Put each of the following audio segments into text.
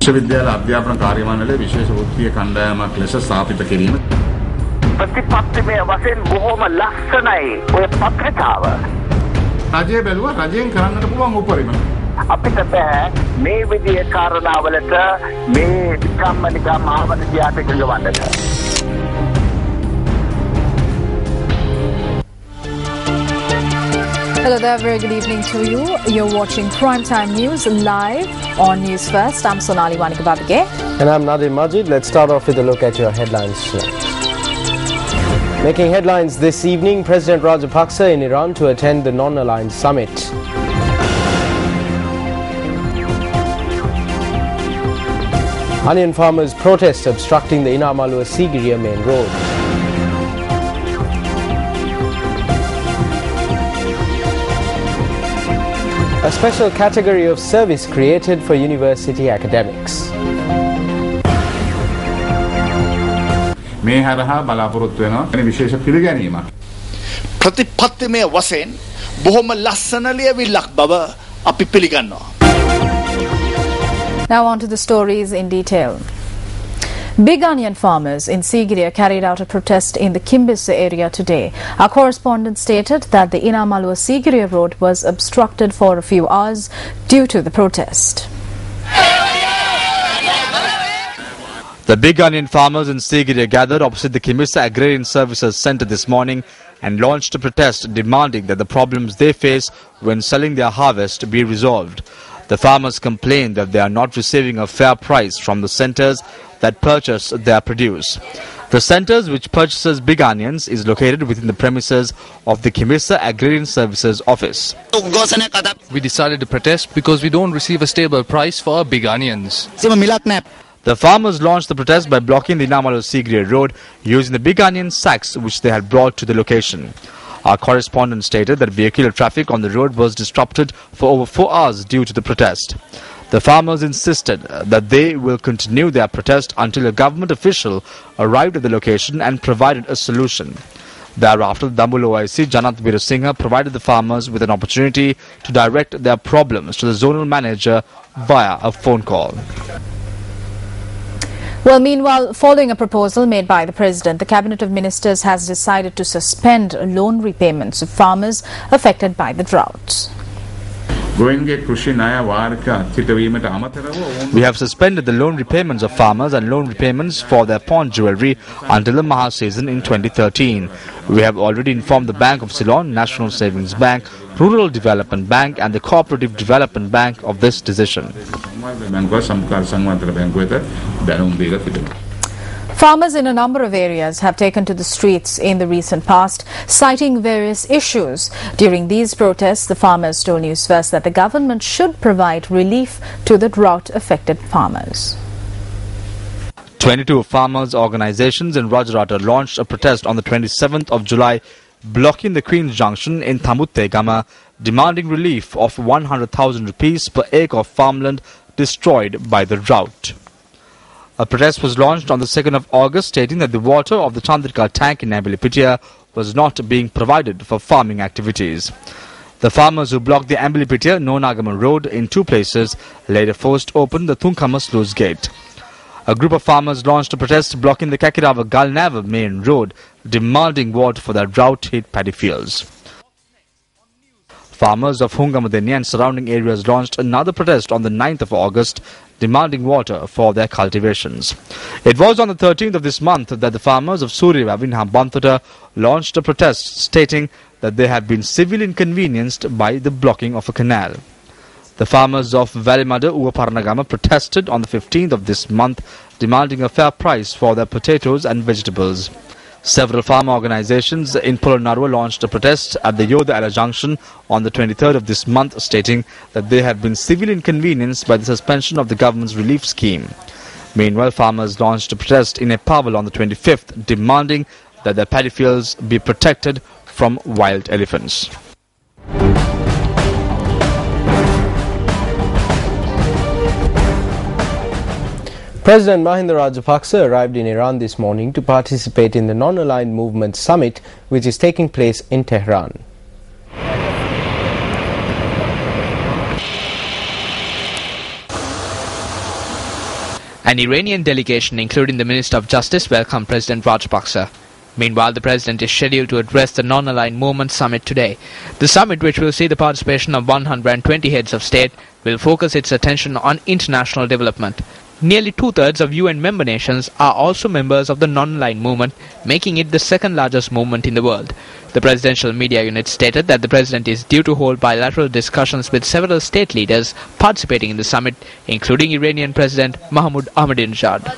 විශ්වවිද්‍යාල අධ්‍යාපන කාර්යමණ්ඩලයේ විශේෂ වෘත්තීය කණ්ඩායමක් ලෙස ස්ථාපිත කිරීම ප්‍රතිපත්තිමය වශයෙන් බොහොම ලස්සනයි ඔය පත්‍රිකාව. රජය බැලුවා රජයෙන් කරන්නට පුළුවන් උපරිම. අපිට බෑ මේ විදිහේ කාරණාවලට මේ නිකම්ම ආවන දිහාට ගලවන්නට. Hello there, very good evening to you. You're watching Primetime News live on News First. I'm Sonali Wanikababage. And I'm Nadim Majid. Let's start off with a look at your headlines tonight. Making headlines this evening, President Rajapaksa in Iran to attend the non-aligned summit. Onion farmers protest obstructing the Inamalua-Sigiriya main road. A special category of service created for university academics. මේ හරහා බලාපොරොත්තු වෙනවා එනි විශේෂ පිළිගැනීමක්. ප්‍රතිපත්තිමය වශයෙන් බොහොම ලස්සන ලියවිල්ලක් බව අපි පිළිගන්නවා. Now on to the stories in detail. Big onion farmers in Sigiriya carried out a protest in the Kimbisa area today. Our correspondent stated that the Inamalua-Sigiriya road was obstructed for a few hours due to the protest. The big onion farmers in Sigiriya gathered opposite the Kimbisa Agrarian Services Centre this morning and launched a protest demanding that the problems they face when selling their harvest be resolved. The farmers complained that they are not receiving a fair price from the centres that purchase their produce. The centres which purchases big onions is located within the premises of the Kimbisa Agrarian Services Office. We decided to protest because we don't receive a stable price for our big onions. The farmers launched the protest by blocking the Inamalua-Sigiriya road using the big onion sacks which they had brought to the location. Our correspondent stated that vehicular traffic on the road was disrupted for over 4 hours due to the protest. The farmers insisted that they will continue their protest until a government official arrived at the location and provided a solution. Thereafter, the Dambul OIC Janat Veerasinghe provided the farmers with an opportunity to direct their problems to the zonal manager via a phone call. Well, meanwhile, following a proposal made by the President, the Cabinet of Ministers has decided to suspend loan repayments of farmers affected by the drought. We have suspended the loan repayments of farmers and loan repayments for their pawn jewellery until the Maha season in 2013. We have already informed the Bank of Ceylon, National Savings Bank, Rural Development Bank and the Cooperative Development Bank of this decision. Farmers in a number of areas have taken to the streets in the recent past, citing various issues. During these protests, the farmers told News First that the government should provide relief to the drought-affected farmers. 22 farmers' organizations in Rajarata launched a protest on the 27th of July, blocking the Queen's Junction in Thamuttegama, demanding relief of 100,000 rupees per acre of farmland destroyed by the drought. A protest was launched on the 2nd of August stating that the water of the Chandrika tank in Ambilipitia was not being provided for farming activities. The farmers who blocked the Ambilipitia-Nonagama road in 2 places later forced open the Thunkama sluice gate. A group of farmers launched a protest blocking the Kakirava-Galnava main road, demanding water for their drought-hit paddy fields. Farmers of Hungamadeni and surrounding areas launched another protest on the 9th of August, demanding water for their cultivations. It was on the 13th of this month that the farmers of Suryawa in Hambantota launched a protest stating that they had been severely inconvenienced by the blocking of a canal. The farmers of Valimada Uwaparnagama protested on the 15th of this month, demanding a fair price for their potatoes and vegetables. Several farm organizations in Polonnaruwa launched a protest at the Yoda Junction on the 23rd of this month, stating that they had been severely inconvenienced by the suspension of the government's relief scheme. Meanwhile, farmers launched a protest in Epawal on the 25th, demanding that their paddy fields be protected from wild elephants. President Mahinda Rajapaksa arrived in Iran this morning to participate in the Non-Aligned Movement Summit, which is taking place in Tehran. An Iranian delegation, including the Minister of Justice, welcomed President Rajapaksa. Meanwhile, the president is scheduled to address the Non-Aligned Movement Summit today. The summit, which will see the participation of 120 heads of state, will focus its attention on international development. Nearly two-thirds of UN member nations are also members of the Non-Aligned Movement, making it the second largest movement in the world. The presidential media unit stated that the president is due to hold bilateral discussions with several state leaders participating in the summit, including Iranian President Mahmoud Ahmadinejad.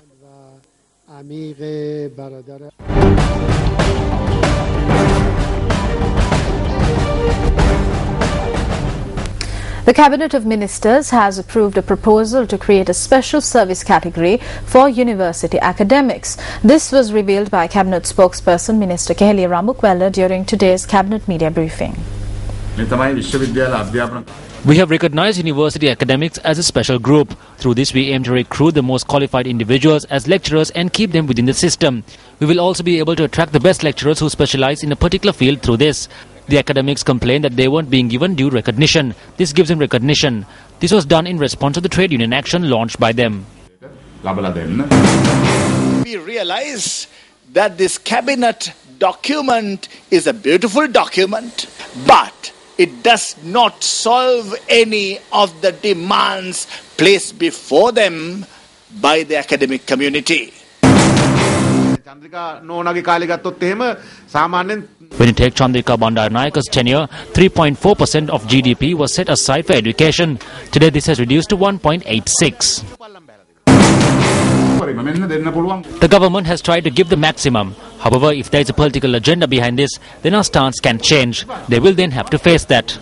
The Cabinet of Ministers has approved a proposal to create a special service category for university academics. This was revealed by Cabinet spokesperson Minister Keheliya Ramukwella during today's Cabinet media briefing. We have recognized university academics as a special group. Through this, we aim to recruit the most qualified individuals as lecturers and keep them within the system. We will also be able to attract the best lecturers who specialize in a particular field through this. The academics complained that they weren't being given due recognition. This gives them recognition. This was done in response to the trade union action launched by them. We realize that this cabinet document is a beautiful document, but it does not solve any of the demands placed before them by the academic community. When you take Chandrika Bandaranaike's tenure, 3.4% of GDP was set aside for education. Today this has reduced to 1.86. The government has tried to give the maximum. However, if there is a political agenda behind this, then our stance can change. They will then have to face that.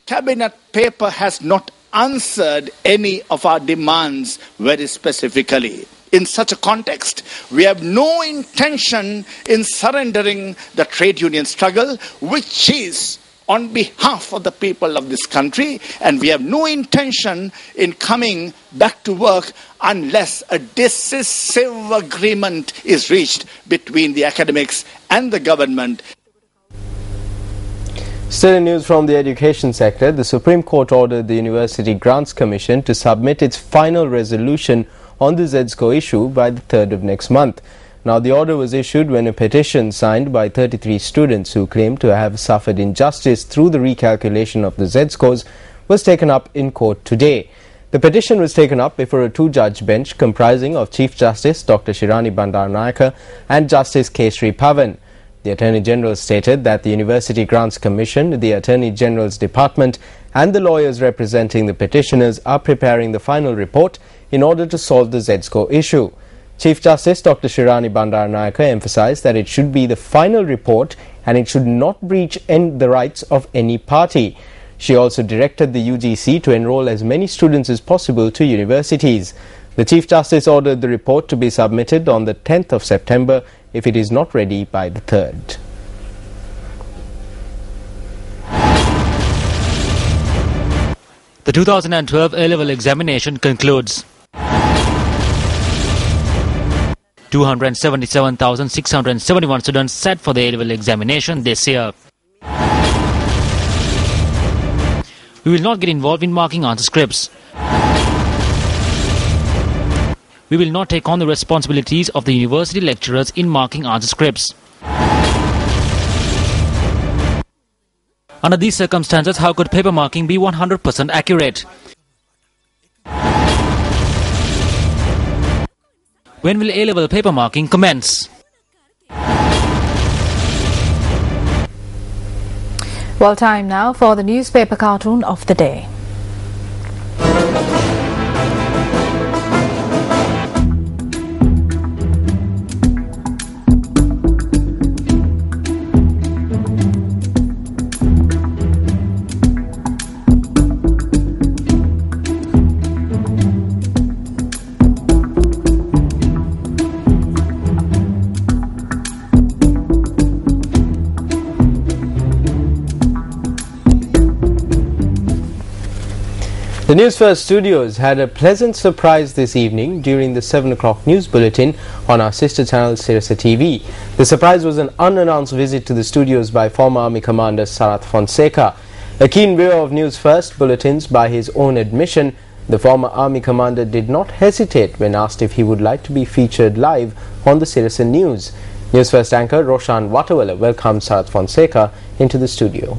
Cabinet paper has not answered any of our demands very specifically. In such a context, we have no intention in surrendering the trade union struggle, which is on behalf of the people of this country, and we have no intention in coming back to work unless a decisive agreement is reached between the academics and the government. Still in news from the education sector, the Supreme Court ordered the University Grants Commission to submit its final resolution on the ZSCO issue by the 3rd of next month. Now, the order was issued when a petition signed by 33 students who claim to have suffered injustice through the recalculation of the Z-scores was taken up in court today. The petition was taken up before a two-judge bench comprising of Chief Justice Dr. Shirani Bandaranaike and Justice Kesri Pavan. The Attorney General stated that the University Grants Commission, the Attorney General's Department and the lawyers representing the petitioners are preparing the final report in order to solve the Z-score issue. Chief Justice Dr. Shirani Bandaranaike emphasized that it should be the final report and it should not breach the rights of any party. She also directed the UGC to enroll as many students as possible to universities. The Chief Justice ordered the report to be submitted on the 10th of September if it is not ready by the 3rd. The 2012 A-level examination concludes. 277,671 students sat for the A-level examination this year. We will not get involved in marking answer scripts. We will not take on the responsibilities of the university lecturers in marking answer scripts. Under these circumstances, how could paper marking be 100% accurate? When will A-level paper marking commence? Well, time now for the newspaper cartoon of the day. The News First studios had a pleasant surprise this evening during the 7 o'clock news bulletin on our sister channel Sirasa TV. The surprise was an unannounced visit to the studios by former Army Commander Sarath Fonseca. A keen viewer of News First bulletins by his own admission, The former army commander did not hesitate when asked if he would like to be featured live on the Citizen News. News First anchor Roshan Watawala welcomes Sarath Fonseca into the studio.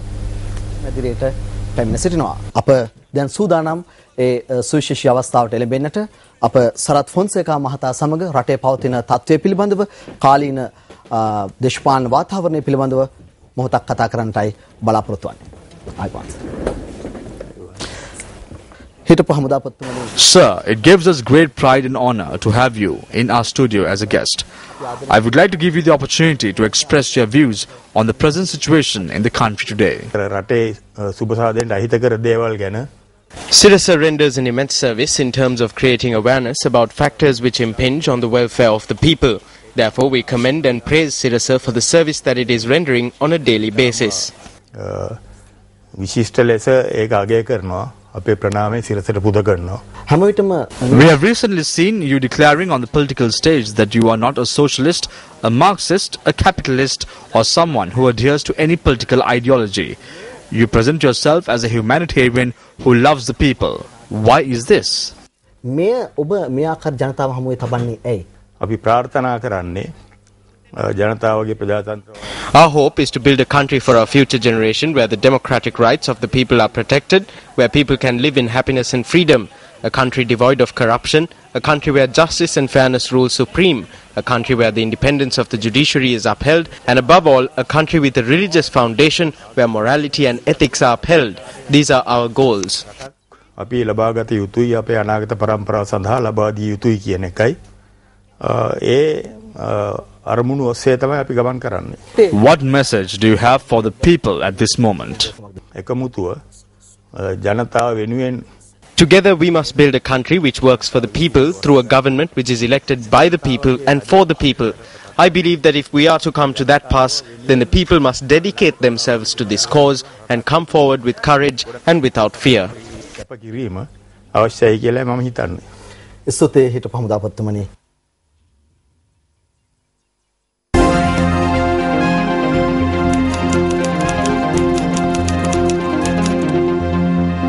අප දැන් සූදානම් ඒ සුවිශේෂී අවස්ථාවට එළඹෙන්නට අප සරත් ෆොන්සේකා මහතා සමග රටේ පවතින තත්ත්වය පිළිබඳව කාලීන දේශපාලන වාතාවරණය පිළිබඳව මොහොතක් කතා කරන්නටයි බලාපොරොත්තු වෙන්නේ. Sir, it gives us great pride and honor to have you in our studio as a guest. I would like to give you the opportunity to express your views on the present situation in the country today. Sirasa renders an immense service in terms of creating awareness about factors which impinge on the welfare of the people. Therefore, we commend and praise Sirasa for the service that it is rendering on a daily basis. We have recently seen you declaring on the political stage that you are not a socialist, a Marxist, a capitalist, or someone who adheres to any political ideology. You present yourself as a humanitarian who loves the people. Why is this? Our hope is to build a country for our future generation where the democratic rights of the people are protected, where people can live in happiness and freedom, a country devoid of corruption, a country where justice and fairness rule supreme, a country where the independence of the judiciary is upheld, and above all, a country with a religious foundation where morality and ethics are upheld. These are our goals. What message do you have for the people at this moment? Together we must build a country which works for the people through a government which is elected by the people and for the people. I believe that if we are to come to that pass, then the people must dedicate themselves to this cause and come forward with courage and without fear.